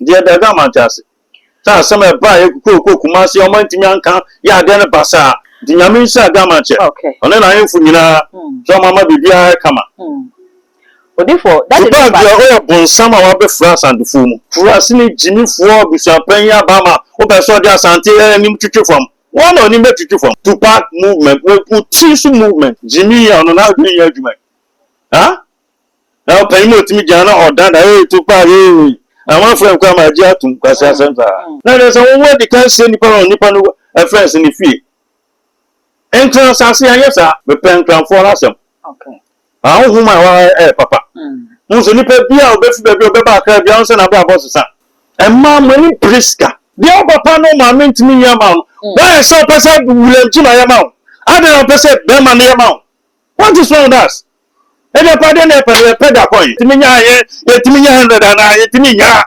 dia da gama chase sa sama ba e ko kuma se o man timi anka ya de ne basa di nyame sa gama che ona na yemfu nyina so mama bibia kama odifo that is ba o bon sama wa be France and fu mu France ni jimi fu obusuapan ya ba ma o be so de asante nim twetwe fam one on him twetwe fam Tupac movement we tisu movement jimi ya no na do ya adwuma ha na o pay mo timi jana odanda Tupac àwọn friend kwa ma ji atum kwasi asenta na le so wo de kan se nipa no friends ni fie entrance ase ayesa be pen transfer asem àwọn huma wa papa mo so nipa bia obefi be ba ka bia onse na ba boss sa e ma mani briska de papa no ma mentimi yama why so person wulen tuma yama ada no person be ma yama what is wrong with us ebe pade na pe da coin timi nya ye timi nya 100 na ye timi nya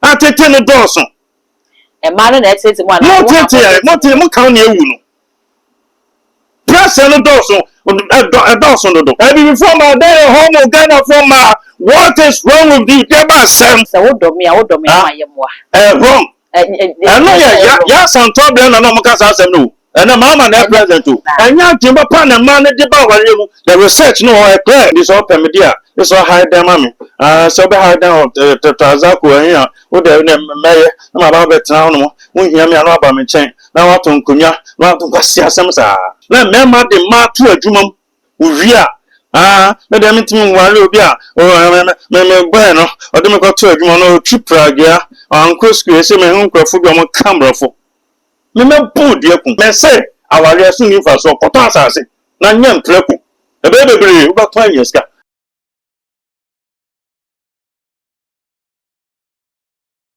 atete no doso e ma na etete mo na mo kan na ewu no press no doso doso no do e be before my day home Ghana from what is wrong with the table sem so wo do me ma ye mo wrong no ya san problem na no mo ka sa sem no and mama na president o anya timba pa na ma na de ba wale mu the research no e clear this all media this all hide them mami so be hide them tazako ehia o de na meye na ba be tran no mo hia me anu aba me chen na wato nkonya na wato kwasi asem sa na mema de ma to adwuma o wi a na de mitimi wale obi a me gba no o de me ko to adwuma no tripragia anko school ese me hunkrofo bi o mo cambrafo me bu de ku me say awale asu ni fa so koto asase na nyam preku e be bebre u ba twan yeska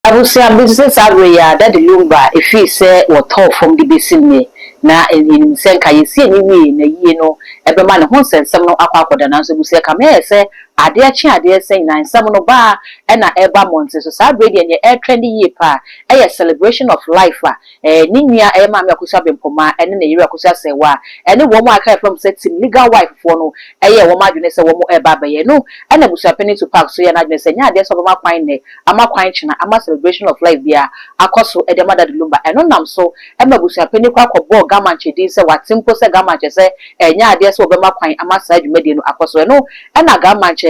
abusia business area that the lumba if he say what talk from the basin na in senka yesi ni wi na yie no ebe ma ne ho sensem no akwakoda na so busia ka me say ade achi ade sen na nsem no ba e na eba monte so sa bredi enye e trend yie pa e celebration of life ni nua e ma me akusa bempoma ene na yiri akusa sewa ene wo mo aka from setting legal wife for no e ye wo ma dwene se wo mo e ba ba ye no e na busia penny to park so ye na dwene se nya ade so ba kwan ne ama kwan china ama celebration of life bia akoso e de mother de lumba eno nam so e ma busia penny kwa kobo gamanche di se watimpo se gamanche se nya ade so be ma kwan ama sa adwumade no akoso eno e na gamanche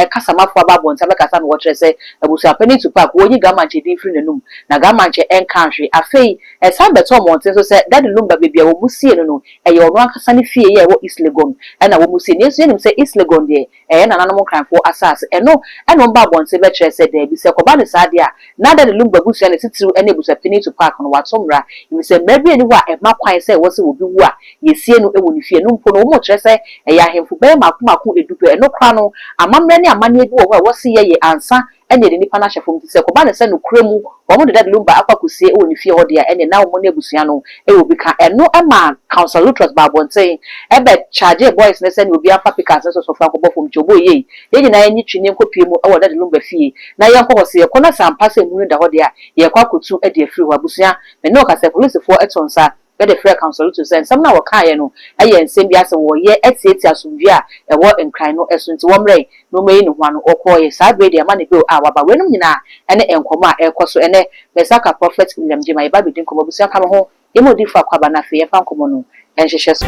kasamafo ababo ntabe kasa no wotre se abusu apeni to park wo yi gamanche di free nenum na gamanche country afei san beto monte so se that lumba bebia wo musie no ye ono akasa ne fie ye wo East Legon na wo musie ne so yenim se East Legon de na nanom kranfo asase eno mba bonte be tre se de bi se koba ne sade a na that lumba busu ne titiru ene busu apeni to park no watomra imi se mebi eni wa ma kwan se wo se wo bi wu a yesie no ewo ne fie no mpo no wo mo tre se ya hemfu be makomako edupe eno kra no amamre ni amane bi wo wo se ye ansa ene de nipa na hyefom ti se ko ba ne se no kremu wo mo de that lumba akwakosie e wo ne fie ho de a ene na wo ne abusua no e wo bi ka eno ma council lutros ba bonten e be charge boys ne se ne obi afa pikas so fra ko bofom chobo ye nyina enyi twini nkopie mu e wo that lumba fie na ye ko se ye ko na sampa se mu da ho de a ye kwakotu e de afiri ho abusua me no ka se police for etonsa be the free council to send some na wo kan ye no eye nsem bia se wo ye etieti asomdwe a e wo nkran no eso nti wo mre no meyi ne ho ano okoye sa bredi ama ne be waba wenum nyina ene enkomo a ekoso ene mesaka prophet William Jema iba bidin komo busia ka ho emodi fa kwaba na fe ye fa nkomo no enhehye so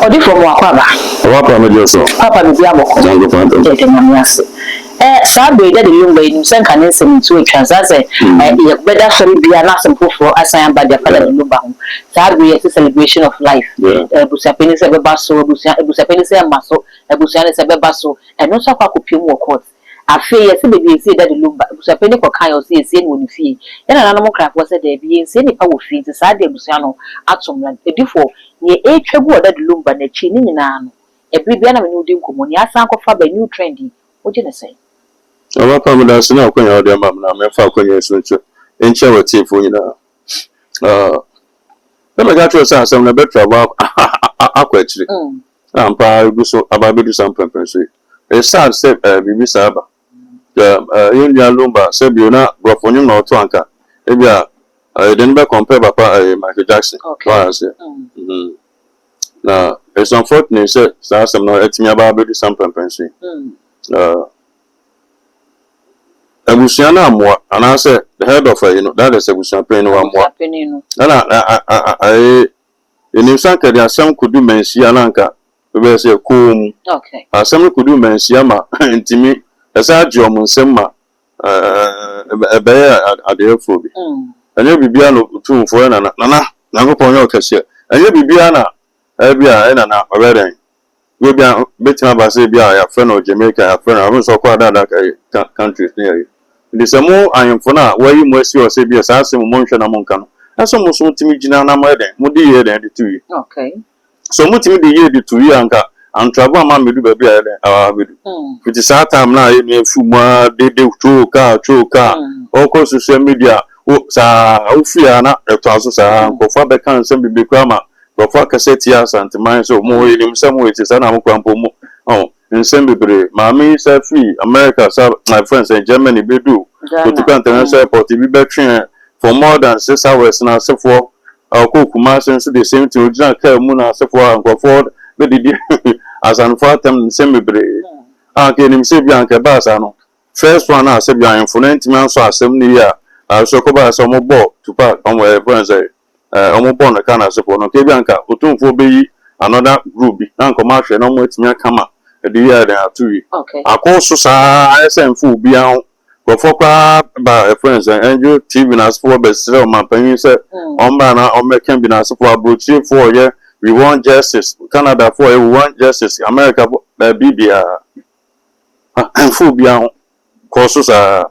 odi from wakwaba me jeso papa bi aboko jango fanto de nyamiase sa bredi de lumba inu senka ne nsem ntu atwazaze ye beda sori bia na sempofo asan ba dia fada lumba ho sa bredi celebration of life busia penny se beba so busia penny se maso busia ne se beba so eno so akopiem wo court afi ye se bebi esi da de lumba busia penny ko kan yo se esi ni woni fie yana nanom krafo se da bi esi ni pa wo fie ti sa de busia no atomra edifo ye etwagu oda de lumba na chi ni nyina no ebribia na me udi nkomo ni asan ko fa ba new trendy oje ne sei Aba pa mda sina akwanya ode mam na me fa akwanya esuncho enche watifo nyina me ga tro sa asem na betra ba akwachiri ampa guso ababedu sampempen so e sad se bibi saba ya lumba se biona brofonyum na oto anka e bia den be compare papa Michael Jackson wa se na it's unfortunate say some no etimi aba be do some pempensi abusia na amwa ana say the head of that is abusia pen no amwa na enim sanka dia asem kudu mansia nanka be say kom asem kudu mansia ma ntimi esa agye nsem ma ebe adefo bi anya bibia no tumfo na ngopon yo kase anya bibia na ebia na obeden we bia betima ba say bia ya friend of Jamaica ya friend am so kwa dada countries near the samu ayemfo na wayi mo asi o say bia sa asem mo nhwe na mo nka no aso mo so timi gina na mo eden mo di ye den de tu yi so mo timi di ye de tu yi anka antrabo ama medu ba bia eden medu fiti sa time na ye ne fu mo de choka oko social media sa ofia na eto aso sa nkofa be kan sem bibi kwa ma nkofa kaseti ya santiman so mo elim sem we ti sa na mo kwampo mo nsem bibre ma mi sa free America sa my friends in Germany be do to the international airport bi be train for more than 6 hours na se for ko kuma sense the same thing original car mu na se for nkofo be didi as an for them nsem bibre ke nim se bi anke ba sa no first one na se bi an for 90 man so asem ni ya so ko ba so mo bo to park on we friends omo bo na kana se for no ke bi anka otumfo be yi another group bi na nkoma hwe no mo etimi akama the year that to akoso sa SMFU bia go for ba friends and you TV na for be sell man pan say on ba na on make be na for abrochi for here we want justice Canada for we want justice America bibia fu bia koso sa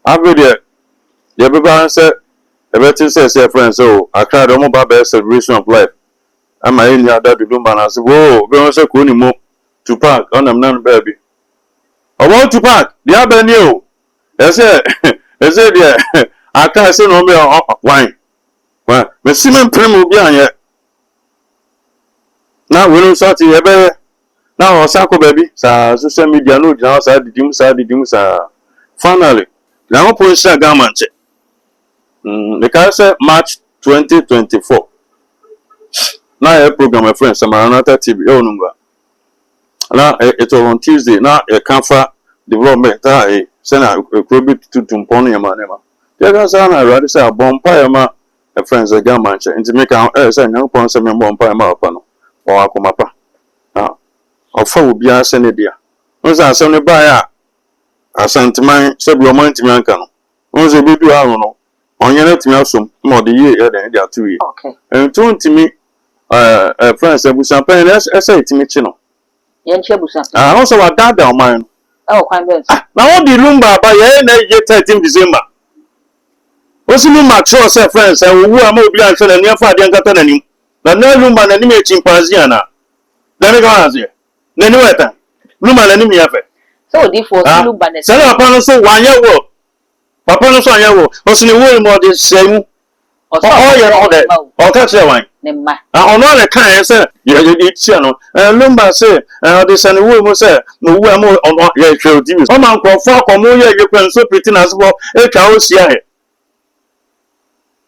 abede ye be ba say everything say friends so akra do mo ba be celebration of life ama eni ada do ba na say wo be won say ko ni mo to park on am nan baby I want to park the avenue ese there I can't say no me wine well me simen primo bi anye na we no sort e be na o sako baby sa social media no jina sa didim sa finally na o position government the can say March 2024 na a program my friend Samaranata TV e onungwa na it was on Tuesday na a Kanfa development sena probably to tumpon yama nema ya sa na radio say bompa yama a friends a gaman che into make say nyan pon say me bompa yama opa no o akomapa ofa obi ase ne dia onza asem ne ba ya asantiman se bi o man timi anka no onza bi du aro no onye na timi asom mo de ye ya den dia tu yi ento ntimi friends abusan pen ese timi chi no yenche busa also wa dada o man kwan be na what the lumba ba ye na ye 13 December osimi mature say friends wu ama obi an so na niafa ade nkata na nim na lumba na nim e chimpanzee ana na me ga azie na ni weta lumba na nim ya fe so di for lumba na say papa no so wanye wo papa no so anye wo osini wo mo de semu o ye no de o ka che wan nemma ono le kan say ye di tia no lumba say the san wo mo say no wo am ono ye hwe odi o man ko fo akomo ye ye kwan so piti na so e ka o sia he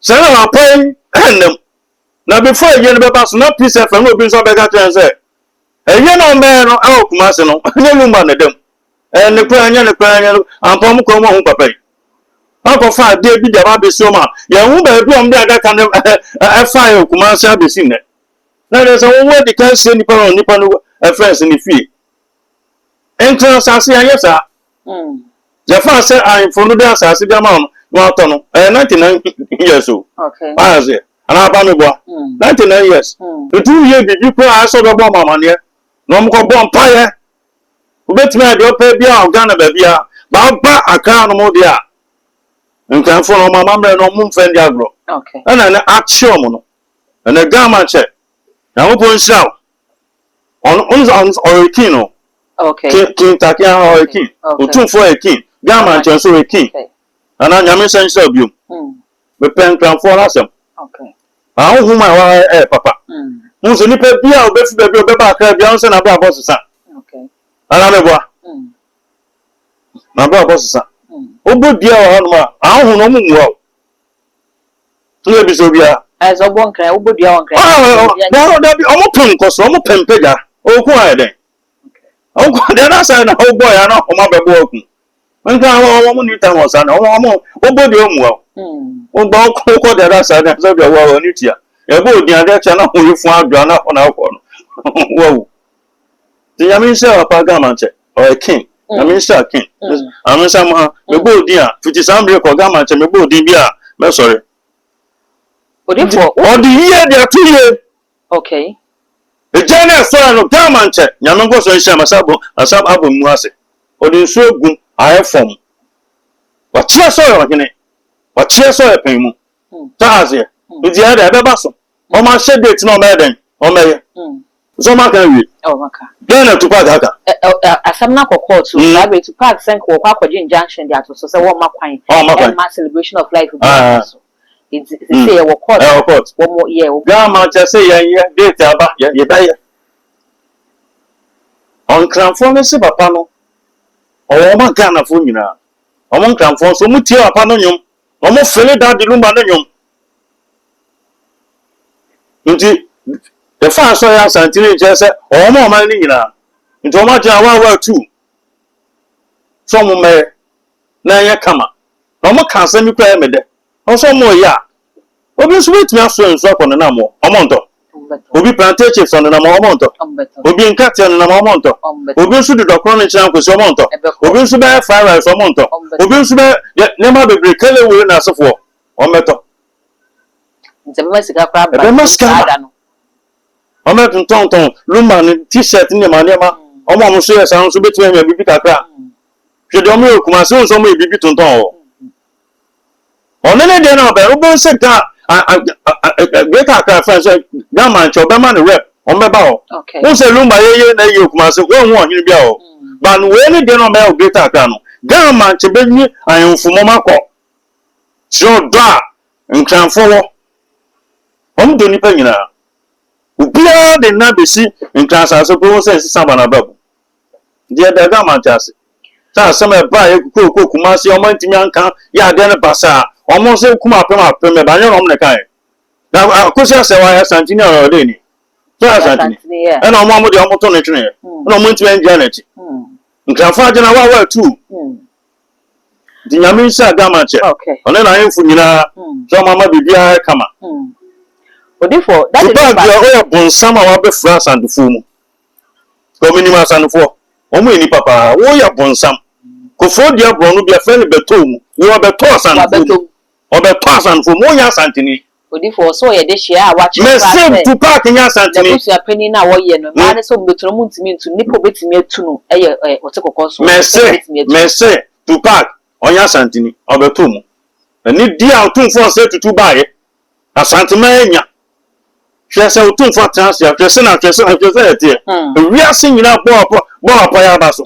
say na pai enem na before ye no be pass no peace FM no bi so be ka tren say ye no me no e okuma se no nye lumba na dem ne kwa nya ampom ko mo hu papa ako fa de bi jaba be so ma ye hu ba bi om de aga kan e fa ye okuma se abesi ne na le so wo de kan se nipa no friends ni fie entra sase anye sa je fa se an fo no de asase bi ama no ato no 99 years o ah se ana ba me bo 99 years etu ye bi ko aso do bo mama ne no mo ko bo mpa ye obetime ade opa bia Ghana ba bia ba aka no mo dia nkan fo no mama mre no mo mfa ndi agro ana na achi omo no na gama che na mo pon sha on kin no kin takia o kin otun fo kin gama che so kin ana nyame san sha biom be pen kan fo lasem hu ma wa papa mo so ni pe bia obefi be ba ka bia on se na ba boss sa ana me boa na ba boss sa obo dia wa hanu ma hu no mu mu o no bi so bia as a one cry, would be on cry. Oh, that be almost pen cause almost pen pega. Oh, quiet. Oh, then I said, oh boy, I know how my working. When I want you tell us, I know, oh, body well. Oh, Bob, that I said, that's a well on it here. A boy, the other channel, who you found drawn up on our corner. Whoa. The Yamin a Pagamanche or a king. I mean, sir, king. I mean, somehow, the bull dear, 50 some break or gammon, and the bull dear. Sorry. But if for the year they are 2 years. okay. The general son of gammon check. Yamango Shama Sabo, a sub album Mwase. Or the so good I have form. What cheers oil in it? What cheers oil payment? Tazi, with the other basso. Oh, my shed it's no maiden. Oh, may. So much can we? Oh, Maka. Then to Pagaka. As I'm not called to library to park Sanko Quaquajin Junction, that was so one more my celebration of life. It's say a court. One more year. Gamma just say, yeah, data about you die. On Cranformance Papano. Oh, my kind of Funina. Among Cranfor, so much here upon you. Almost fill it out the Lumbanum. The fast soya and teenagers said, oh, more money now. Into much I work too. Some may. Now you come up. No more can't send me play me there. Also more ya. Obi sweet me so and so on the namo. Amonto. Obi plantations on the namo amonto. Obi in cat on the namo amonto. Obi should the chronic champ with amonto. Obi should buy fire as amonto. Obi should buy never be breakable with us of war. Ometo. It's a Mexican crab. The Mexican. Ometo tonton, Luman t-shirt in the manema. Almost say sounds a bit when you beat a crab. She don't know Kumasu, so may be beaten. On any day now, but Obo said that great car friends, Gaman, Chobaman rep on my bow. Okay. Who said Lumba, you Kumasu, one you be. But when you get on my great car, Gaman, Chibini, I am from Momako. So dra and cram forward. Doni Penina. Ubia de Nabisi in class as a process, Sabana Babu. Dear the Gaman Chassis. Some buy Kumasi or Montimanka, ya then Bassa, almost a Kuma Pema Pema Bayon on the kind. Now, of course, I say, I have something already. So I said, and on one with the opportunity, no Montiman Janet. Grandfather, I were too. The Yamisa Gamache, okay. And then I am Funina, so Mamma Bibia Kama. But therefore, that is a bon summer of the France and the Fumu. Cominimas and four. Omini Papa, oh, ya bon sam. Kofo dia bronu bia fe ne betom wo betos an fo obetos an fo mo nya santini odi for so ye de hia watch me save to park nya santini the busia pani na wo ye no ma ne so betoro mu ntimi ntu nipo betimi atu no eye otekokọ so me say to park onya santini obetom ani dia otumfo se tutu baaye asantima nya hwe se otumfo transia hwe se na ete wi ase nyina bo ya baso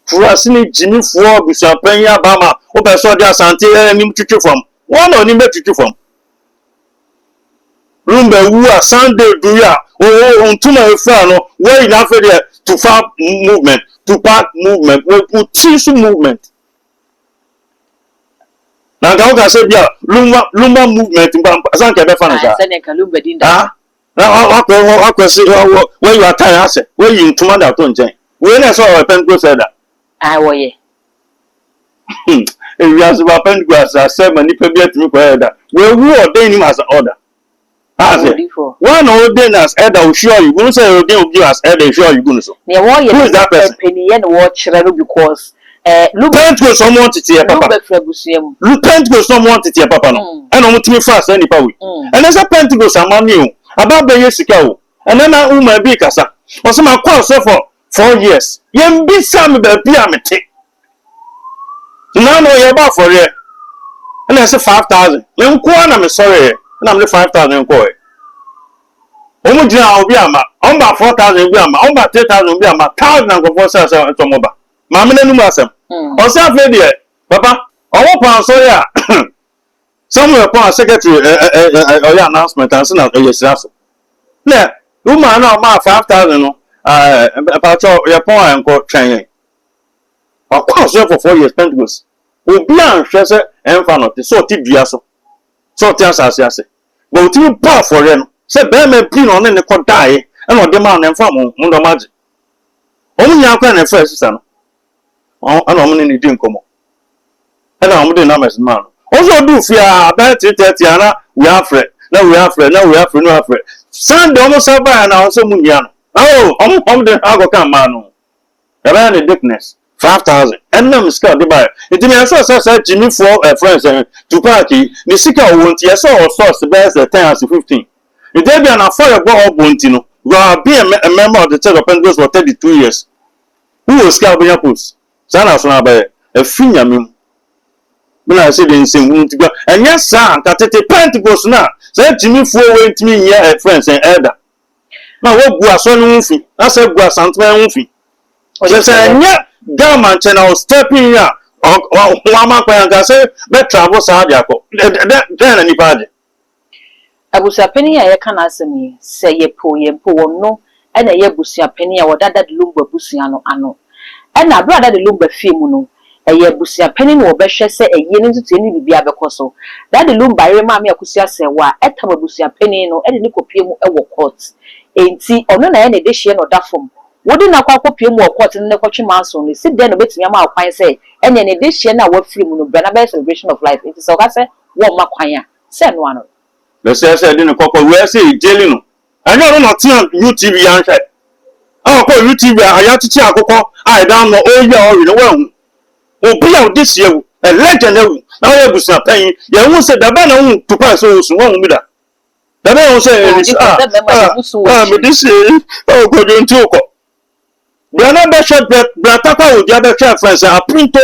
Furasini Jimmy for Bisapenya Bama, Obeso de Asante, and him to from one on him to from Rumba, who are Sunday do ya, on to my friend, where enough there to farm movement, to park movement, we put tissue movement. Now, I said, yeah, Lumba movement in Sanka Befana, Seneca Lumba Dinda. Now, I can see where you are tired, where you in Tumanda Tonjay. When I saw a pen go said that. I were ye. If you ask about Pentecost, I said, manipulate me for that. Well, we ordain him as an order. I said, one ordain as elder will show you. Who say ordain will give us elder, show you going to so. Who is that person? Penny and watch because Pentecost someone to tear Papa. Pentecost someone to tear Papa. And I'm to me fast any power. And as a Pentecost, I'm new about the years ago. And then I will be Cassa. Or some of course for 4 years. Yen be some the pyramid. Now no you about for it. And I say 5,000. Yen kwan am sorry. And I'm the 5,000 koi. Omo jina obi ama. Omba 4,000 bi ama. Omba 3,000 bi ama. 1,000 go for say to moba. Ma me nanu asem. O say afle de papa. Owo pan so ya. Somewhere upon secretary or announcement and say na yes. Na woman na ma 5,000 no. About your point and go training. Of course, for 4 years, Pentecost. Will be on Chester and Fanot, so Tibiaso. So tells us, yes. but you pa for them say be me pin on ne ko die e no de ma na mfa mo ndo maji omu nya kwa na first sister no ana omu ne di nkomo ana omu de na mes man also do fear about 30 ana we are friend na we are friend no friend send omu saba na also mu nya no oh omu de ago kan man no ebe na thickness 5,000 and no skill de buy it me so Jimmy for friends to party ni sika won ti so source best 10 as 15 it dey be an affair go obonti no you are be a member of the church of Pentecost for 32 years who was scout be post sana so na ba e finya mem na say the same won ti go and yes sir katete Pentecost na say Jimmy for went me here friends and elder na wo gu aso no fi na say gu asantman wo fi o say nya Government channel stepping here. Wama kwa say be travel sa dia ko. Den ni pade. Abusua pani ya ka na asemi se ye po wonno e na ye abusua pani ya wodada de lumba abusua no ano. E na brada de lumba fie mu no e ye abusua pani no obehwe se eye ne ntutu ni bibia bekoso. Da de lumba re ma me akusua se wa e tam abusua pani no e de ni kopie mu e wo court. Enti ono na ye na de hye no da fom. Wodi na kwa kopie mu court ne kwatwe manso no si den no betumi ama akwan se enye ne de hye na wa free mu no bra na be celebration of life it is o ka se wo ma kwan a se no ano le se de ne kokko we se jeli no anyo no tin UTV yan hwe ko UTV aya chichi akoko ai dan no o ya ori no wa hu obi a odi sie wu e legend ewu na we busa pan ye hu se da ba na hu tupa so osu wa hu mi da da ba hu se me dis o go don tuko Brana Bishop Bratapa would the other friends are printo.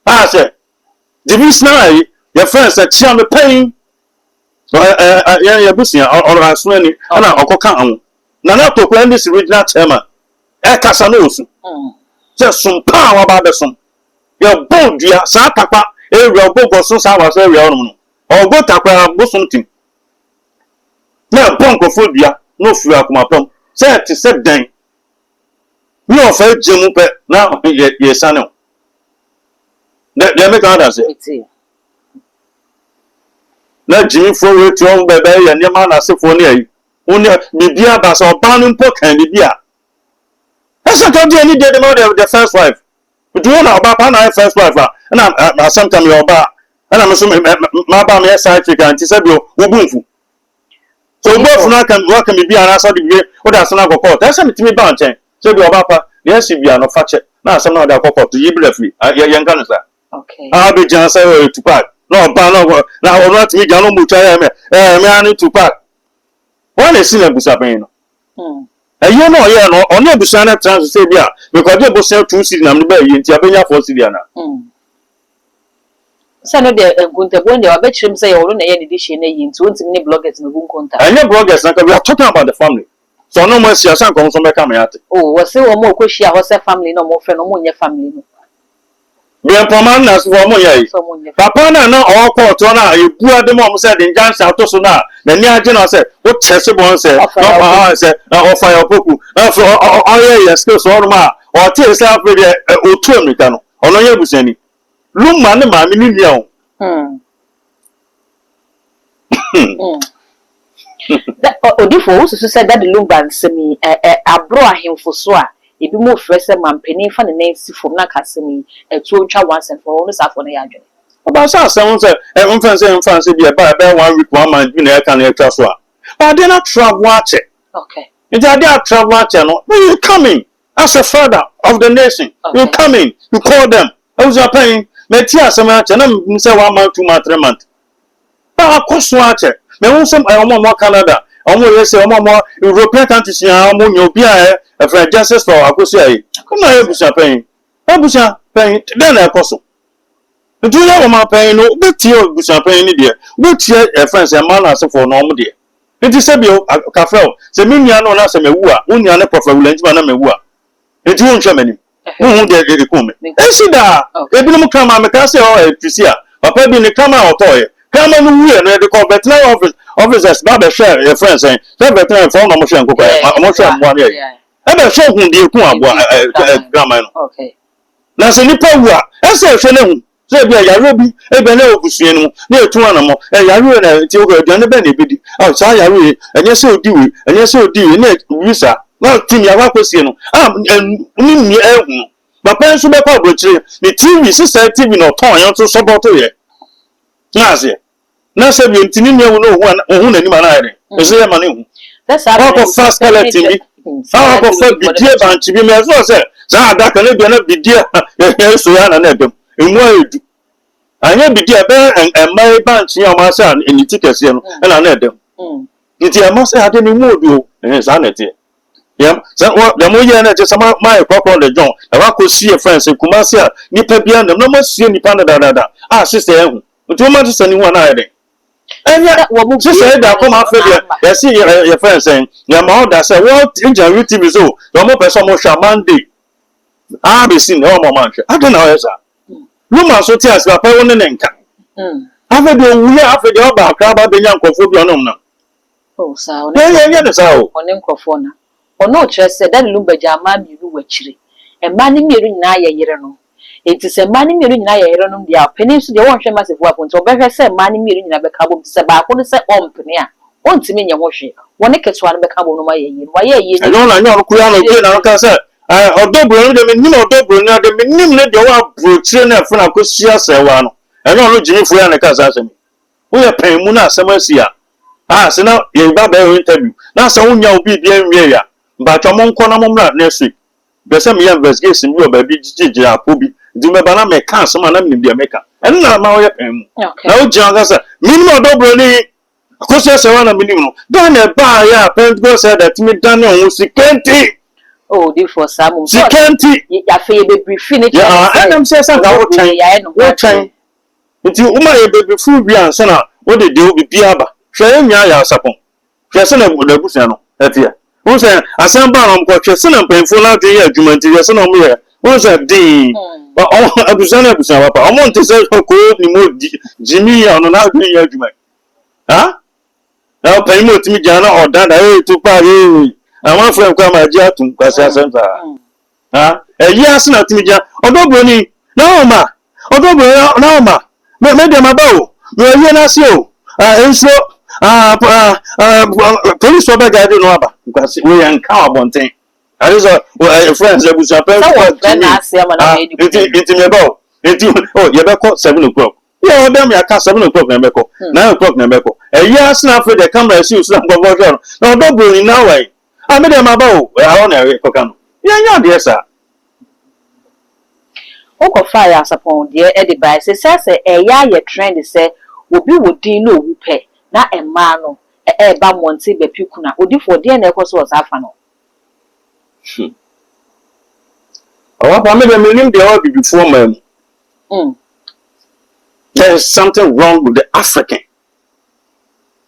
I said, Division, your friends are Chiam paying. Busia or as many, and I'll come. Nana to plan this original chairman. Casanos. Just some power about the sun. Your bone, dear, Sapapa, area book or so was area or go tapa something. No bunk of food, no fear of my pump. Said to set down. No for Jim now yes I know. They make others say. Let Jimmy forward to own baby and your man as if only Bibia Bass or Barnum Poke and Bibia. That's not any day the mother of the first wife. But you know about my first wife, and I'm sometimes your bar, and I'm assuming my bar may side trick and Tisabio Ubunfu. So both now can work and be an answer to be what that's not a court. That's something to me bound. So your papa, yes, you are no fatcher. Now some other couple to you briefly. Young cancer. Okay. I'll be just to pack. No, now I'm not me, Jano Mucha, man to pack. One is in a busapino. And you know, yeah, only Busana trans Sabia, because they both sell 2 seasons and the bay in Tiabina for Sidiana. Saturday and Gunter Bonde, I bet him say, or any dish in a yin to many bloggers in the Bunkonta. I know bloggers, we are talking about the family. So no more your son comes from at. Oh, was so more question was a family, no more friend, no more your family. We are Pomanas for Moya. Papa, no, all court honor, you poor the mom said in Jan Santosuna. The near general said, what Chessabon said, I said, or fire poku, oh, yes, skills or ma, or tear yourself with a 2 Mecano, or no Yabuseni. Loom man, mammy, Odifo so said that the lumban semi abro him for so a ebi mo frese man pani fa ne nansi fom na kasemi etu otwa once and for all no for na yadwe about someone say say be about 1 week 1 month you know can extra so but they not travel watch it okay if they are travel watch no you coming as a father of the nation you coming you call them who's your paying me tia some watch na say 1 month 2 month 3 month but cost watch it me won some more Canada omo say omo more European countries ya omo nyobi a friend justice for akosi ayi come na ebusa pen then na ekoso do you omo pen no betie ebusa pen ni de betie friends e man as for no omo de enti se bio kafel se me nua no na se mewu a unia ne profa wulanjima na mewu a enti won hwe mani won de come esi da ebi no mo kama me ka se o etwisi a papa bi ne kama otoye come on, we are the corporate officers, not a share, your friends saying, they're better for no motion. I'm sure 1 year. I'm sure who do you come grammar. That's a nipple. I say, So be a yarubi, a bene obusian, near 2 animal, a yaru and a tioga, the bene bidi. Oh, so yaru, and yes, so do it, and yes, so do it, Visa. Not Tim Yawakosiano. And me, but Pensu Public, the TV sister TV no toy to support it. Nazi. Nasa bi ntini ne wo no ho na ni manade. Eso ye mane. That's how Ko first color TV. How ko first bidie banchi bi me so say za adaka na bia na bidie ya so ya na dem. Emu ayedu. Anya bidie be emai banchi ya ma say eni tickets ye no na dem. Nti ya ma say ade ni mu odu o. Za na tie. Yam za wo mo ye na je sama mai kwakwa de John. E wa ko sie friends Kumasi a nipa bia na ma sie nipa na da. Ah sister ehu. Nti o ma to sani ho na ade. Enya so say da come after there. You see your friend saying, "Your mother say, what injury TV so? Your mother person mo Monday." Ah, be seen no more man. I don't know yes sir. Luma so tia se papa won ne nka. Afa de wuya afa de oba akra ba be nya nkofo bi onom na. Oh, sa nya de sa o. One nkofo na. Ono kire se dan lumba jama mi ru wachire. E ma ni miru nyina ye yere no. Enti se ma ni miru nyina ye yere no dia openi so de won hwe masefo aponto obehwe se ma ni miru nyina be ka bom se ba ko se ompene a ontimi nye ho hwe woni ketwa no be ka bom no ma ye yi wa ye yi no na nya kuya no be na ka se odobro de menim odobro na de menim ne de wa brochire na fe na ko sia se wa no enyo no jimi fu ya ne ka sa asem wo ye pen mu na asem asia se na ye ba be interview na sa wonya obi bia nwie ya ba twamo nko na momra next week be se me investigation bi o ba bi jiji apobi di me bana me kan so ma na me bia me ka en na ma wo ye pen mu na o jian ka sa minimum odobro ni ko sia se wa na minimum dan e ba ya pen go say that me dan on sikenti. Oh, di for some. Sikenti. Ya fe be brief ni. Yeah, and I'm saying something what time. What time? Nti uma ye be fu bi ansa na wo de obi bia ba. Hwe nya ya sapon. Hwe se na busia no. Etia. Wo say asan ba no ko hwe se na mpenfo na de ya adwuma nti hwe se na mo ye. Wo say din. Ba abusia na papa. Omo nti se ko ni mo Jimmy ya no na de ya adwuma. Ha? Na pa mo timi jana odan da to pa ye. Àwọn friend kwa ma ji atun kwasi asenta ha eyi asina timija odobro ni na oma me de ma ba o me eyi na si o enso police oba guide no aba kwasi we yan ka abonten arizo friends ebusa pe na asia ma na edu enti me ba o enti o ye be call 7 o'clock yeah dem ya ka 7 o'clock na be call 9 o'clock na be call eyi asina for the camera see so na go na odobro ni na wai I made them about I want to cook. Yeah, dear sir. Oko fire upon dear Eddie by say ya ye trend say obi wodi no wupe na emma no ba monti be pikuna odi for dear na ekoso was afa no. Oh, I made them name the all before man. There is something wrong with the African,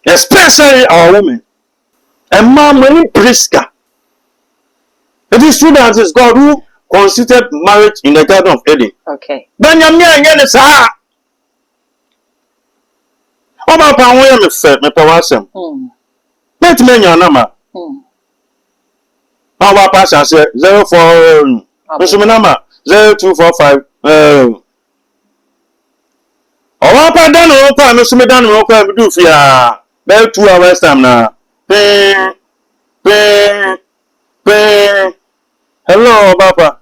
especially our women. And Mama Priska. It is true that it's God who constituted marriage in the Garden of Eden. Okay. Benjamin and Sah. Oh, my power, me powasem. Let me your number. Our pastor said 04. Mr. Number 0245. Oh, Papa Dano, Mr. Dano, do fear. Bell 2 hours time now. Hello, Papa.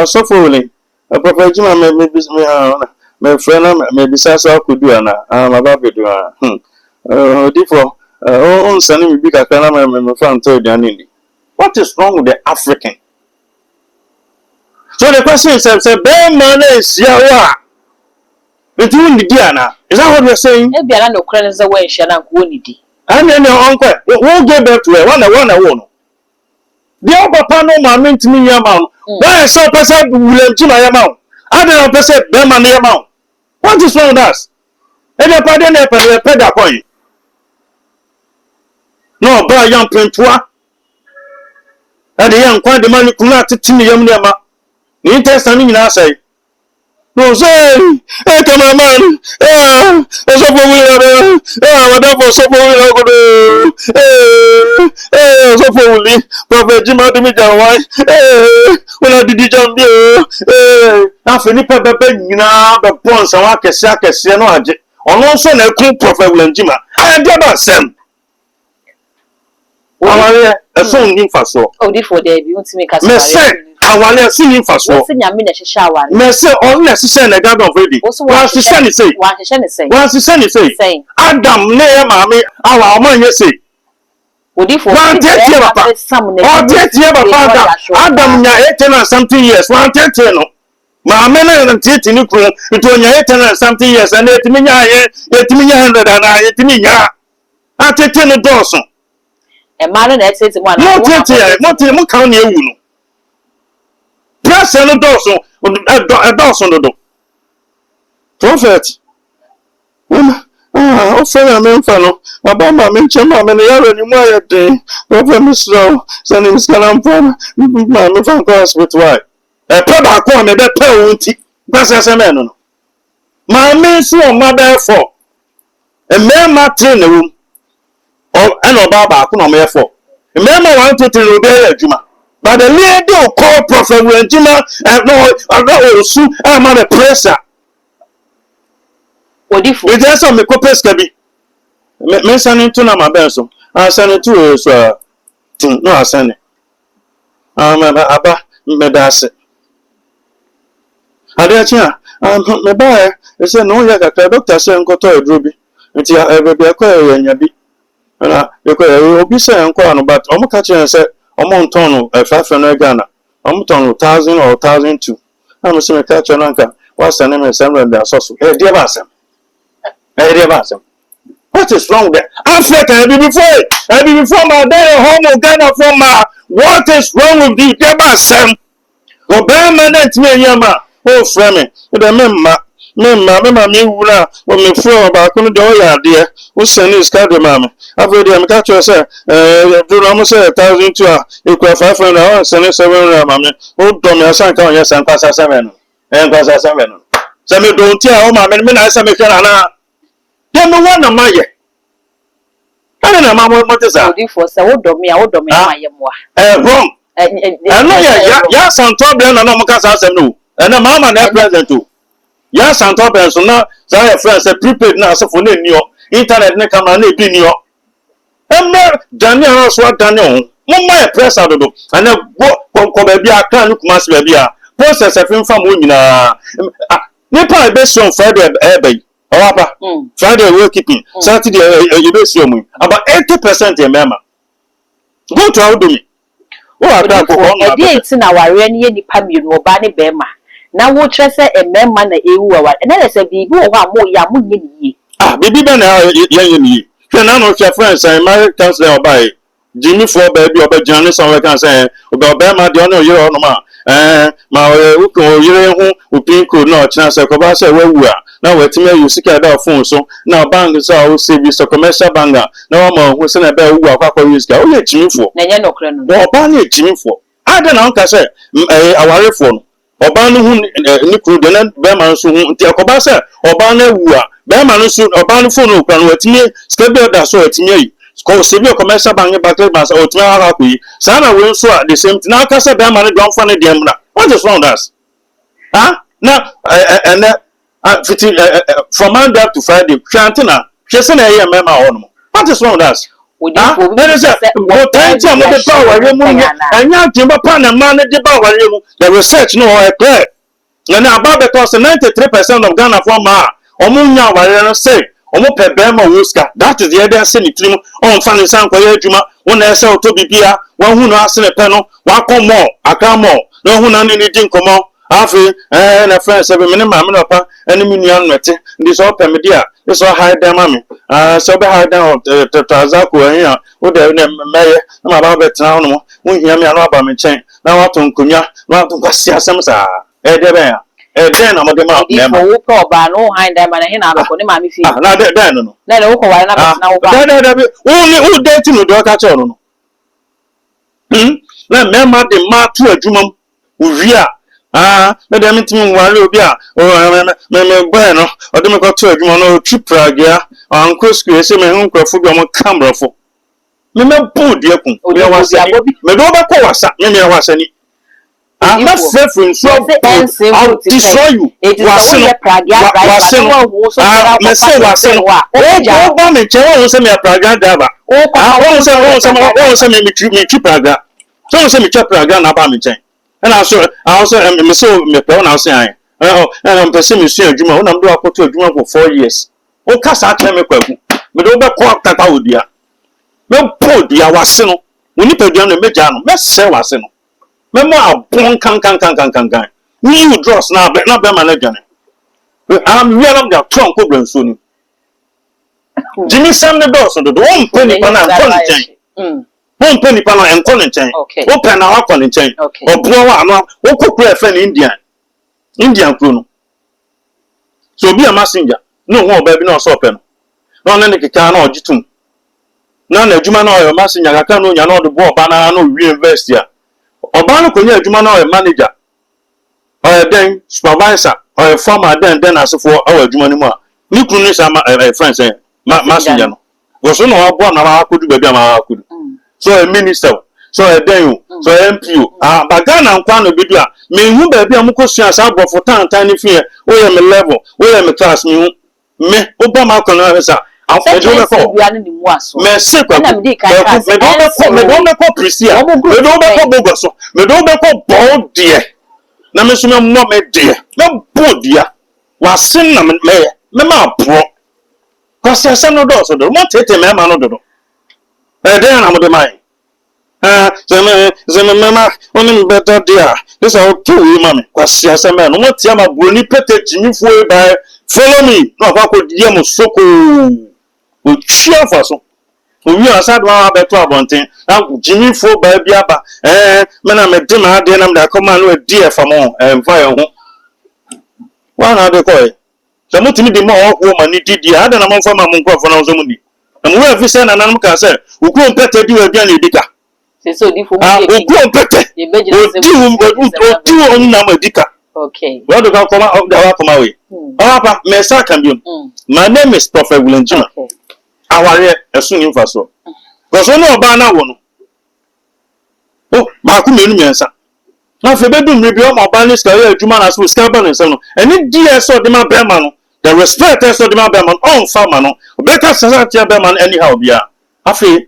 So fully. Papa Jima my friend, maybe Sasa could do an my baby do. Therefore, on sending me big Akana, my friend told you. What is wrong with the African? So the question is, bear money is Yawa. Between the Diana, is that what you're saying? Maybe I don't know, Credits away, Shana Gwonidi. And then your uncle won't get back to it. One. The other panel, my mean to me, Yaman. Why so person will Jima Yaman? I don't know, person, Beman Yaman. What is wrong with us? And the pardon a pedal coin. No, buy young Printua. And the young quite the money could not teach me Yama. The interest in I say. No say, come on man. So for we whatever so for we go so for we Prophet Jim Adimi Jawai. When I did jam bio. After ni pepe nyina be pon san wa kese no age. Ono so na ku Prophet William Jima. Dia ba sem. Awale so nyin faso. Odi for there bi untimi ka so. Me say awale so nyin faso. Wo se nyame na hwehwe awale. Me say on na hwehwe na God of ready. Wa hwehwe ni say. Wa hwehwe ni say. Wa hwehwe ni say. Adam ne ya maame awa oman ye say. Odi for One thirty papa. Oh 30 papa Adam nya 18 and something years. 130 no. Maame na 30 ni kru. Ito nya 18 and something years and etimi nya 100 and etimi nya. Atete no doso. E ma no na etete mo ana. Mo tete mo kan na ewu no. Press no doso. Doso no do. Prophet. O fẹ́ mi nfa no. Baba ma mi nche ma mi ya re ni mo ayede. Prophet mi so. Sani mi skala mpa. Ma mi fan ko hospital why. Pe ba ko me be pe o nti. Gbasa se me no. Ma mi si o ma be for. Me ma train na wo. O eno ba ko na me for. Me ma 1 2 3 obi adwuma. But the lady o call Prophet Wenjima no su ma the pressure. Odifu. We just me ko peska bi. Me sane to na ma ben so. Sane to so no asane. Aba me da ase. Ade achi me ba e se no ya ka doctor se nkoto eduro bi. Nti e be ko enya bi. Na e ko obi se nko anu but omo ka che se omo nton no 5 no Ghana. Omo ton 1000 or 1002. Am se me ka che no nka wa sane me 700 asoso. Dia ba asem. What is wrong there? Africa, before my day home Ghana from what is wrong with the Deba Sam? Obama net me yama. Oh, Frame, the memma, me wuna, when me flow about the oil dear, who send his card, mamma. I've read him catch us, do almost 1,000 to equal 500, send 700, mamma. Oh, don't me a sank on yes and pass 7. And pass 7. Some don't tell my men, I some can. Dem no wana maye. Kana na mama motesa. Odi for say wo do me maye mo a. Wrong. No ya santo be na no mka sa asem no. Na mama na present o. Ya santo be so na sa ya friend say prepaid na asefo na ni o. Internet na camera na ebi ni o. Daniel so Daniel. Mo ma press adodo. Ana ko ba bia kan no kuma se ba bia. Process e fin fam wo nyina. Nipa be so Friday e Papa, Friday we're keeping. Saturday you be see me. About 80% your mama. Go to how do me. What that go on? E dey tin aware ni nipa mienu oba ne be ma. Na wo tre se e mema na ewu aware. Na le se bibi wo ha mo ya mo nye ni. Bibi be na ye ni. Hwe na no hwe friends and married counselor oba Jimmy for baby oba Johnny somewhere can say oba ma de ono yero no ma. Ma we ko yere hu opin ko na ochina se ko ba se wawu a na wetime use ka da phone so na bank so a wo save so commercial bank na wa ma hu se na ba wu akwa use ka o ye Jimmy for na nye no kre no oba na Jimmy for ada na nka se aware for no oba no hu ni kru de na be ma so hu nti akoba se oba na wu a be ma no so oba no phone okra no wetime schedule da so wetime yi ko sebi commercial bank battery bank o tuma ha ko yi sana we so the same thing na ka say be man don fa ne dem na what is wrong with us na and from Monday to Friday chantina chese na ye mema ho no what is wrong with us there is a potential mo de power we mu anya timba pa na man de ba wale mu the research no e clear na about because 93% of Ghana from ma omunya wale no say omo pebema wuska that is the other say nitrim on fan san kwa adwuma wona ese oto bibia wa hu no ase ne pe no wa komo aka mo no hu na ni din komo afi na friends ebe me ne ma me no pa ene mi nua nwete ndi so pe me dia so hide them mami so be hide them tazako ehia wo de ne meye na ma ba betra no wo hia me anu aba me chen na wato nkonya na wato kwasi asem sa de be ya den na mo de ma na wo ko ba no hide them na hina abeko ne ma mi fi na den no na wo ko wa na betra wo ba da wo date no do ka che no na me ma de ma tu adwuma wo wi a me dem ntimi nwale obi a me boy no ode me ko to adwuma no twi pragia anko school ese me hu nkrofo bi o mo kamrofo me bu de ku me wasa me do be ko wasa me wasa ni I'm not suffering so I'll destroy you. Was me say me praga daba. Say me praga. So say me praga na ba me chen. And I also me so me pe na say and I'm person me sua adwuma na do akoto adwuma for 4 years. O kasa tell me kwaku. Me do be ko tata odia. Me po dia wase no. Woni padua no meja no. Me se wase no. Memo abon kan. We draws na be manager ne. I'm real of the trunk problem so ni. Jimmy Sam the doors on the one penny pan and calling chain. One penny pan and calling chain. Open our calling chain. Or blow out no cook friend Indian crew. So be a messenger. No more baby no open. No any can or jitum. None of Juma no messenger I can't know you know the ball banana no reinvest here. Obano konye adwuma na o manager o den supervisor o farmer den asefo o adwuma ni mu a ni kunu ni sama friends messenger no wo so no abo na ma akodu baby ma akodu so a minister so a den so MPO baga na nkwa no bidu a me hu baby amukosua sa abrofo tantan ni fie o ye me level o ye me class me oba ma kono na me do me ko Prisia me do me ko Bogoso me do me ko Bodie na me so me mo me die me Bodia wasen na me ma pro kwase ase no do so do mo tete me ma no do den na mo de mai zeme onim better dia this all to you mama kwase ase me no mo tia ma broni pete jimifu e by follow me no akwa ko die mo soko o chia faso owi asadu wa beto abonten na Jimmy fo ba bia ba me na me de ma de na me da koma no adi e famo emfa ye ho wa na de ko e so mutimi de ma wo ma ni didi ada na mo fa ma mo nkofo na zo mu di na mo wa fi se na nanum ka se ukwo mpete di wa bia na edika se so di fo mu ukwo mpete odi on na ma edika okay what do ka koma da wa koma we papa me sa kan bi my name is Prophet William Jima aware esun imfa so goso no oba na wo no ma ku menu miensa na fe bedum rebi o ma ba ni ska ya adwuma na so ska ba no nsem no eni ds o de ma be ma no the respect so de ma be ma no on fa ma no obeka society be ma no anyhow bia afi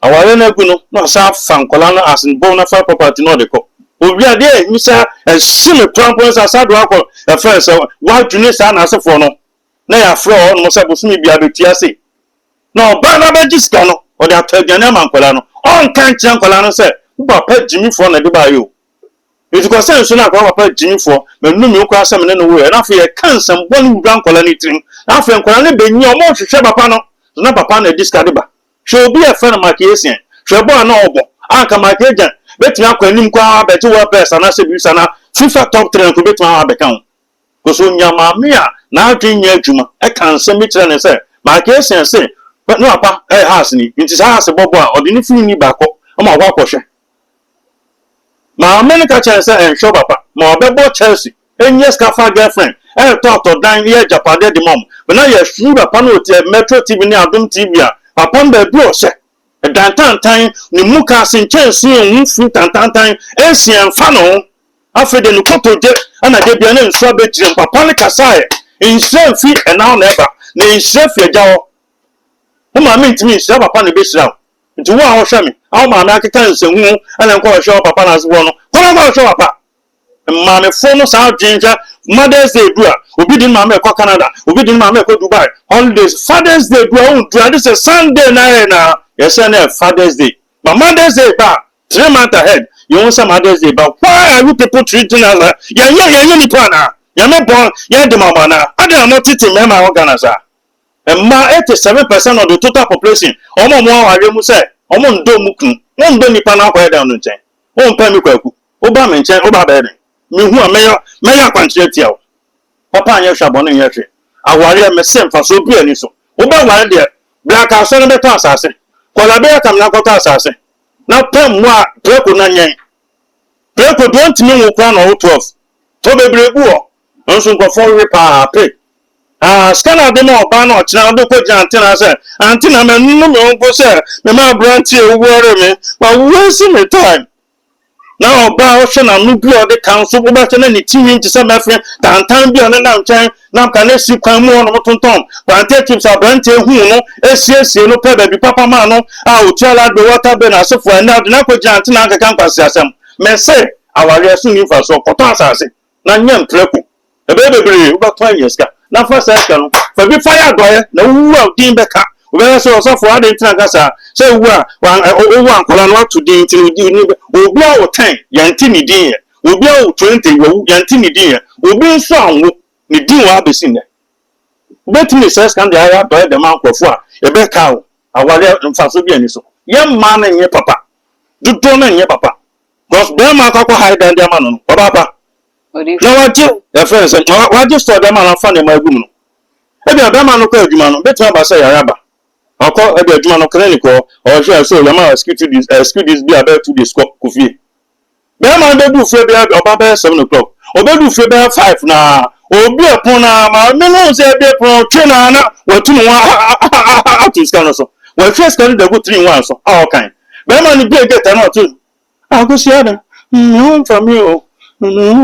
aware na gu no na sa fa nkola no as in bon na fa property no de ko obi ade ehim sa ehim trampons asado akọ e fa se wa dwune sa na asefo no na ya fra o no se bosumi bia betia se no ba na be jiska no o de atagiane mankola no on kan kyan kola no se papa Jimmy fo na de ba yo it go sense na papa Jimmy fo menu mi ko asem ne no we na fe kan sam bonu wura nkola ni trim na fe nkola ne benyi o mo hwehwe papa no na papa na diska de ba hwe obi e fe na makiesia hwe bo na obo aka makiejan betimi akwa nim kwa beti wa pesa na se bi sana FIFA top 3 ko betimi abekan ko so nyama me a na adwenya adwuma e kan se mi kire ne se makiesia se no apa house ni nti sa house bobo a odi ni funi ba ko o ma kwa kwhwe ma America chance show papa ma obebo Chelsea enye skafa girlfriend to dan ye Japan de mom but na ye shu papa no ti Metro TV ni Adum TV a papa mba bi o se dan tantan ni muka sin chance un fu tantan esien fa no afede ni kotoje ana de bia na nso be jire papa ne kasae insure fi na na eba na insure fi ajawo Uma ntimi nhyira papa ne behira nti wo a wo hwe me awo ma na akeka nsenhu ana nko hwe papa na asebo no kono ko hwe papa ma me fo no sa dwenja Mother's Day do a obi din ma me ko Canada obi din ma me ko Dubai holidays Father's Day do a do this is Sunday na yes na Father's Day but Mother's Day ba 3 months ahead you want some Mother's Day but why are you people treating us like yeah ni plan ya me born ya de mama na ada no titi me ma organize ma 87% of the total population omo mo aware mu se omo ndo mukun won ndo nipa na akwa down nchen won pa mi kwaku oba me nchen oba be den mi hu a meya kwantre tia o papa anya hwa bono nya hwe aware me se mfa so bi ani so oba ware de black aso no beto asase kola be kam na kota asase na pem mu a preko na nyen preko don't mi wo kwa no 12 to bebre buo nso nkofo repa pay scanner de no ba no china do ko jantina say antina me no me onko say me ma branch e wore me ma waste me time na oba o hwe na no bi o de council bo ba na ni timi nti say me frɛ tantan bi o na nkyɛn na ka na si kwan mu no tonton pante tips abranch e hu no esiesie no pe ba bi papa ma no a o tiala do water be na sefo na de na ko jantina ka kan kwase asem me say aware so ni fa so koto asase na nyam treko ebe bebre ba to anyeska na fa sa ka no fa bi fire doye na wu a din beka we so so for ade ntina kasa say wu a o wu ankola no to din nti ni obi a wo 10 yanti ni din ye obi a wo 20 wo yanti ni din ye obi nso anwo ni din wa besin ne betimi say scan de aya doye de man krofo a ebe ka o awale mfaso bi ani so ye ma na nye papa dudo na nye papa because be ma akwa hide and ma no papa na waje e friends waje store dem na fa ne ma agum no e bia be ma no kwa adwuma no betima ba say yaraba akọ e bia adwuma no clinic o hwe so ya ma excuse bi about to the scope kofie be ma be du fie bia oba be 7 o'clock obedu fie be 5 na obi epon na ma me no say be epon twe na watu no atu scan so we first scan the go 3 in 1 so all kind be ma ni be get na to go see ada from you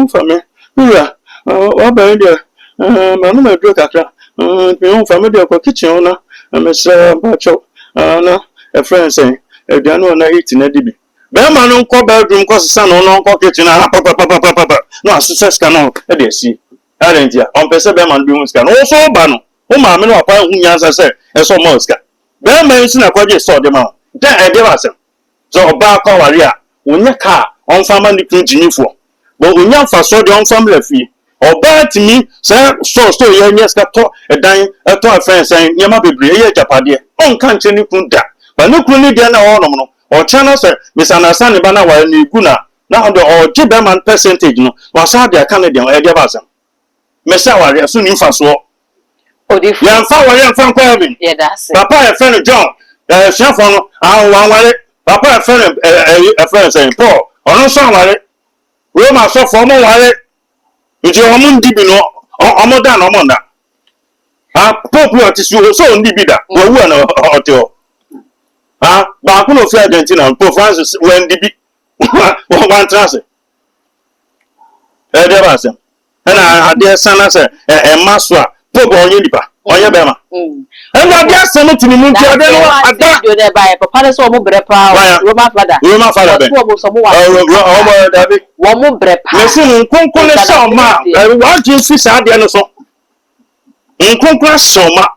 for me. Yeah, what about there? Man, my drug after. Me family the kitchen owner. Miss Bacho. No, a friend saying, "If they know na eat in a dibi." Be man on call bedroom cause son on kitchen. Papa. No, success cannot. They see. Aren't on person be man doing scan. Also, bano. O ma me no apa hu nyansa say, e so mo scan. Be man sin akwaje so dem a. Then e dey asem. So oba kwa wari a, wonya car on farmer ni kun jinifo. But when you for so the on family fee or bad to me, say so yes, got to a dime a to a friend saying, Yama be brave, Japadi, on country Nukunda, but no crony dinner or channel, sir, misunderstanding Bana while you guna, now the or Jibaman percentage no was how they are Canadian or Ediabasam. Messawa, soon in fast war. Oh, the young father, from Quavin, yeah, that's Papa, a friend of John, Shafon, one Papa, a friend saying, Paul, or no song Roma so for mo wale nti omo ndibi no omo da na omo nda popu otisu so ndibi da wo wu na otio ba ku no fi Argentina Pope Francis we ndibi one trance de ba se na ade sana se maso a Pope onye nipa onye be ma na dia se no tini mu nti ade no ada do there by papa so mo brepa Roma father be omo David wo mo brepa mesin nkonkon le soma wa jinsi sa ade no so nkonkon soma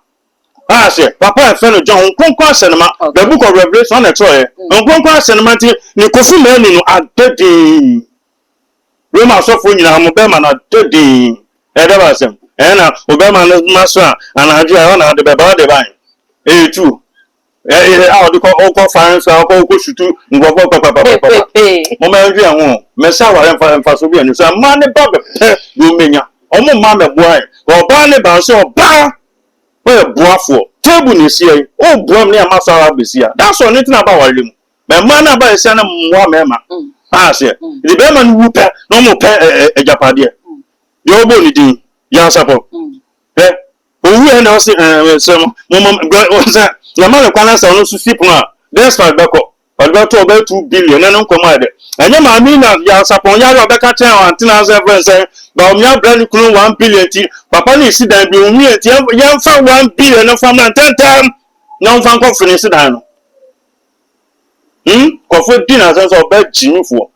se papa fe no John nkonkon asenema the book of Revelation na tro nkonkon asenema ti ni kofu mani no adedi Roma so fo nyina mo be ma na adedi e de ba sem na obema no maso ana aju a na de beba de ban true a odi ko fine so ko shutu ngofo papa mo ma nju ehun me sa wa mfa so bi ani so ma ne ba be yo menya omo ma me boy oba ne ba so oba we boafo table ni si ai o boam ne amasa wa besia that's all anything about wale mu me ma na ba sia na mwa me ma se the be man wu pe no mo pe ejapade yo bo ni din ya sapo owu e na o se sem mo sa na ma kwa na sa no susi pon a despite beko odo about 2 billion na nko ma de enye ma mi na ya sapo ya ro beka chen antina se friend say ba o mi abra kunu 1 billion ti papa ni si dan bi o mi ti ya fa 1 billion na fam na tentem na on fa ko finish dan no ko fo di na so ba jinfo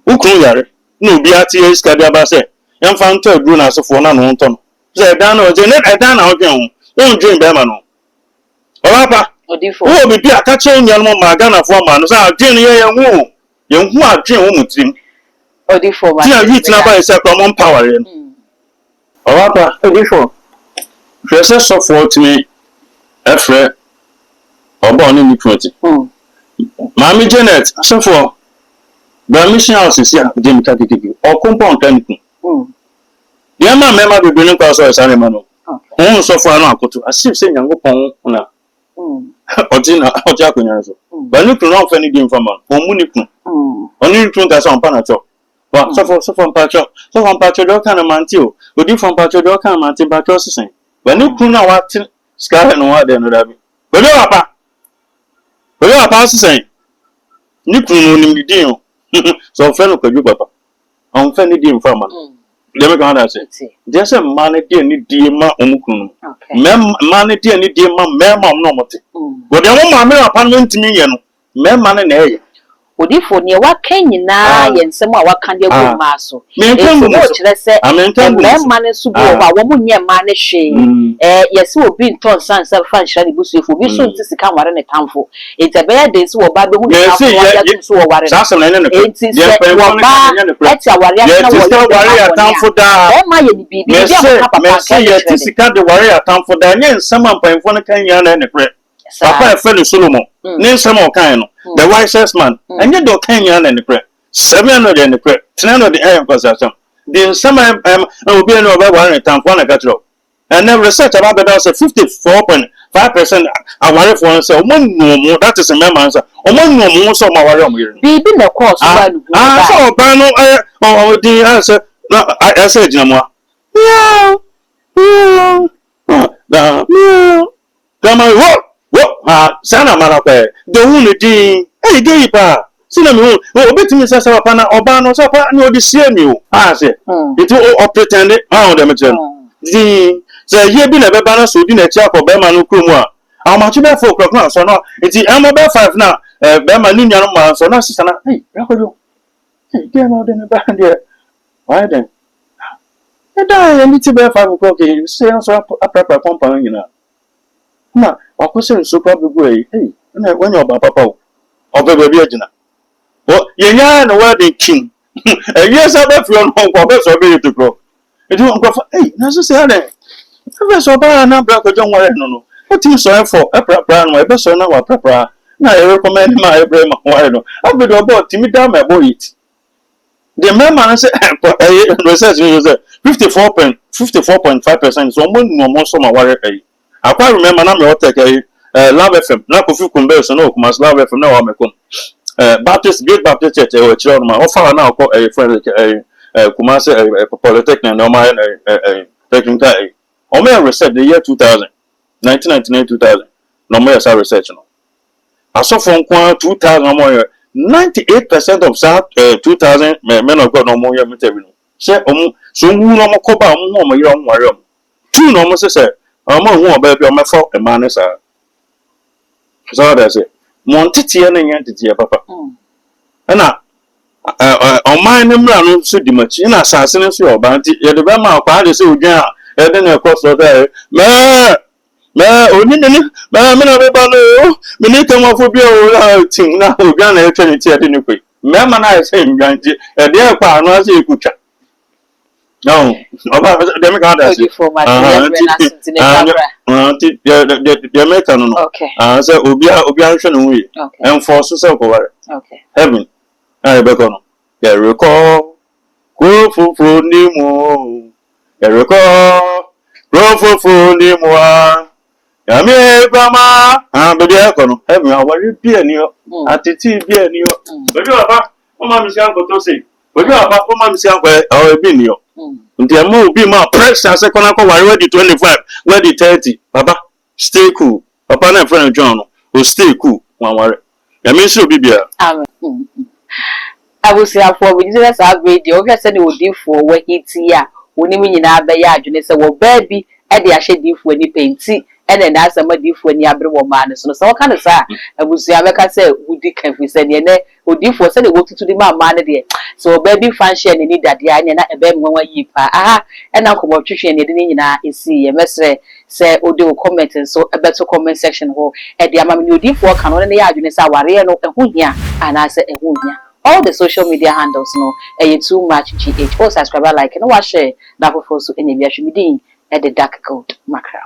ukun yare no bi ati iska dia ba se yan fa nto aduru na asefo na no nto no se dan na o je ne dan na o dwen o dwen be ma no o papa odifo o bi bia ka che nyan mo ma Ghana fo ma no sa dwen ye hu adwen wo mutrim odifo ba ti ayi tina ba se kwa mo power ye o papa odifo fese so for timi efre obo ni ni 20 Mami Janet asefo ba mission house is here dem ka kekeke o compound kan ku dia ma mema bebe ni kwa so sare ma no so fo anu akoto asif se Nyankopon na odina oja akonya so ba ni kunu no fa ni di mfama o mu ni kunu oni kunu ka so ampa na cho Well, so from Pacho, do kind of mantio. But if from Pacho, do kind of manti Pacho saying. When you kuna what sky and what then would have been. But you are past saying. You couldn't deal. So, fellow could you, Papa? On Fanny Dean Farmer. Let me go on. I say, there's a money dear need dear ma umukun. Money dear need dear ma, mamma, normally. But the woman, my apartment to me, and mamma and a. Odifo ne wa kanyi na yensem a wa kan de go maso e kire se memma ne so bo wa wo munye ma ne hwe yesi obi nton sansa fa nhira ne busuefo bi so ntisi kan ware ne tamfo entabe de so wo ba be hu ne tamfo ya so wo ware sasa na ne enti se wo ba eti aware na wo ya tamfo da memma ye ni bibi bi am papa kan ye tisi ka de ware ya tamfo da nye nsama mpanfo ne kan ya na ne kre papa e fe Solomon ne nsama o kan no the wisest man and you do Kenya and the prayer 700 and the prayer 300 the air consumption the summer will be over 1 time for a catch and then research about the 54.5% aware for so one no that is a member answer one no more so my worry be the course so panel the answer I said no come on what sana marape the one thing hey dey pa sina me obetimi sasa papa na oba no so pa na odi sie mi o say it o pretend how dem tell the say ye bi na be ba na so di na chi akoba ma no kromu a amachi be 4 o'clock na so no it am be 5 na be ma ni nyan ma so na sisa na hey rakojo hey dey no dey ba there why then e da ye ni ti be 5 o'clock e say so aprapa compound nyina na wakwese so probably go hey na when your papa obe baby agina o yenya na wedding king yes aba fi on ko be so be to go e do nko hey na so say na e so ba na bra ko jon ware no o ti so for e pra no e be so na wa pra na e recommend ma e bra ma ware no abi do bo ti mi da ma bo it the man say research say 54.5% so mo so ma ware I quite remember na me take Love FM na Kofi Kumbe so no kuma Love FM na wa mekom Baptist Great Baptist Church e chiro no ma offer na ko friend kuma say polytechnic na ma technical o me research the year 2000 1999 2000 no me research no aso for 2000 mo 98% of that 2000 men of God no mo ye metebi no say so wu no mo ko ba mo mo yiro mo ware mo two no mo say I'm who baby on my fault a man is so that's it. Montiti and entity, papa. And on my name, I so much in assassination or bounty. Yet the Bama party so down, and then across the day. Only minute come off of your thing now, gun eternity at any quick. Mamma, I say, and their partner, you could chat. No, dem ka da si the American no okay say obi anhwe no wi enforce so ko ware heaven I be ko no ya recall go fufu ni mu ya recall go fufu ni mu ya me bama be de ko no heaven aware bi ani o atiti bi ani o ojo baba o ma mi si an ko to say ojo baba o ma mi si an ko o bi ni o nti am be ma pressure say kona ko ware the 25 where the 30 baba stay cool papa na friend John o stay cool wan ware ya me so bibia amen abusiafo bi Jesus radio o se ne odifo wa hiti ya woni mi nyina ba ya adwene se wo ba bi e de ahye difo ni penti ene na asama difo ni abre wo ma ne so no so ka ne sa abusia be ka se wudi kan fi se ne odifo se ne wotutu di ma ne de so ba bi fan share ne ni dade anya na ebe mwanwa yi pa ena ko mo twetwe ne de nyina esi ye mesre se odi o comment so ebe to comment section ho e de ama me odifo ka no ne ya adwene sa ware no ehu hia ana se ehu hia all the social media handles no too much gh or subscribe like no wa share na for so enya bi ahwemidin e de dark code macra